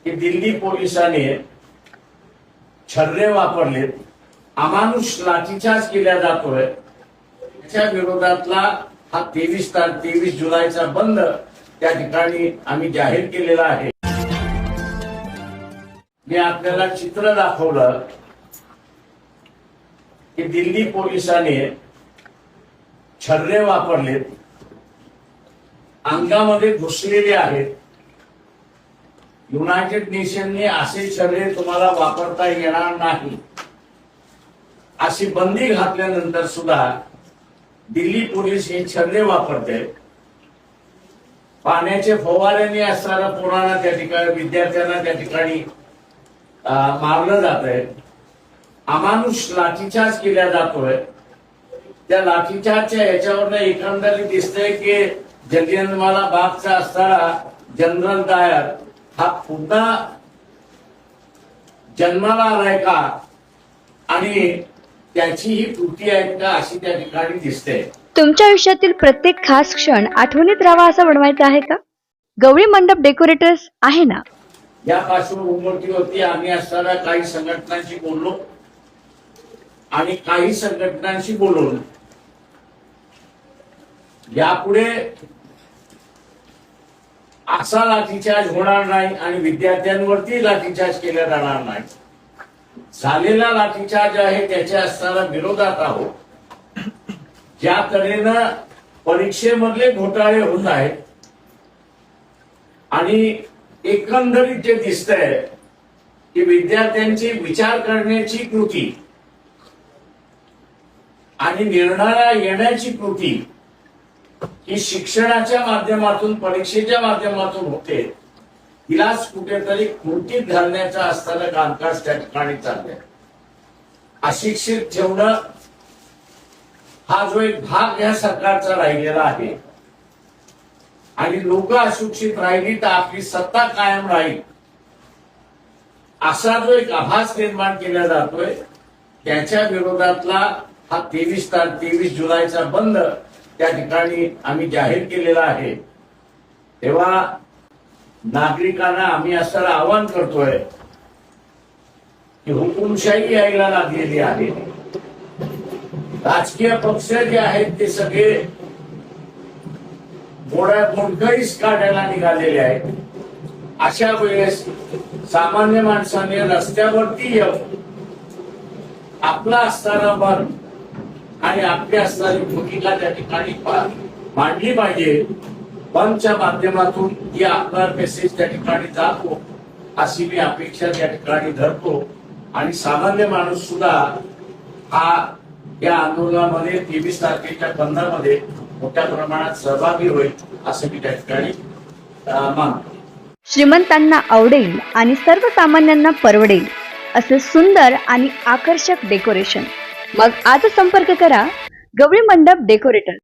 की दिल्ली पोलिसांनी छर्रे वापरलेत, अमानुष लाठीचार्ज केला जातोय, त्याच्या विरोधातला हा 23 जुलैचा बंद त्या ठिकाणी आम्ही जाहीर केलेला आहे। मी आपल्याला चित्र दाखवलं की दिल्ली पोलिसांनी छर्रे वापरलेत, अंगामध्ये घुसलेले आहेत। युनायटेड नेशनने असे छर्रे तुम्हाला वापरता येणार नाही अशी बंदी घातल्यानंतर सुद्धा दिल्ली पोलीस हे छर्रे वापरते। पाण्याचे फवाऱ्याने असणारा पोरांना त्या ठिकाणी, विद्यार्थ्यांना त्या ठिकाणी मारलं जातंय, अमानुष लाठीचार्ज केला जातोय। त्या लाठीचार्जच्या याच्यावरनं एकंदरीत दिसतंय की जलियनवाला बागचा असणारा जनरल डायर हा पुन्हा जन्माला आलाय का आणि त्याची ही कृती आहे का अशी त्या ठिकाणी दिसते। तुमच्या आयुष्यातील प्रत्येक खास क्षण आठवणीत राहावा असं बनवायचा आहे का? गवळी मंडप डेकोरेटर्स आहे ना। या पार्श्वभूमीवरती आम्ही असणाऱ्या काही संघटनांशी बोललो आणि काही संघटनांशी बोलून यापुढे असा लाठीचार्ज होणार नाही आणि विद्यार्थ्यांवरती लाठीचार्ज केला जाणार नाही। झालेला लाठीचार्ज आहे त्याच्या असणारा विरोधात आहोत। ज्या तऱ्हेनं परीक्षेमधले घोटाळे होत आहेत आणि एकंदरीत जे दिसतंय की विद्यार्थ्यांची विचार करण्याची कृती आणि निर्णयाला येण्याची कृती ही शिक्षणाच्या माध्यमातून, परीक्षेच्या माध्यमातून होते, तिलाच कुठेतरी कृतीत घालण्याचं असताना कामकाज त्या ठिकाणी चाललंय। अशिक्षित ठेवणं हा जो एक भाग या सरकारचा राहिलेला आहे आणि लोक अशिक्षित राहिली तर आपली सत्ता कायम राहील असा जो एक आभास निर्माण केला जातोय, त्याच्या विरोधातला हा 23 जुलैचा बंद त्या ठिकाणी आम्ही जाहीर केलेला आहे। तेव्हा नागरिकांना आम्ही असं आवाहन करतोय की हुकुमशाही यायला लागलेली आहे। राजकीय पक्ष जे आहेत ते सगळे मोडकळीस काढायला निघालेले आहेत। अशा वेळेस सामान्य माणसाने रस्त्यावरती येऊन आपला असणारा मत आणि आपली असणारी भूमिका त्या ठिकाणी मांडली पाहिजे। बंदच्या माध्यमातून ही आपला मेसेज त्या ठिकाणी जातो अशी मी अपेक्षा त्या ठिकाणी धरतो आणि सामान्य माणूस सुद्धा हा या आंदोलनामध्ये 23 तारखेच्या बंदामध्ये मोठ्या प्रमाणात सहभागी होईल असं मी त्या ठिकाणी मानतो। श्रीमंतांना आवडेल आणि सर्वसामान्यांना परवडेल असे सुंदर आणि आकर्षक डेकोरेशन। मग आज संपर्क करा गवळी मंडप डेकोरेटर।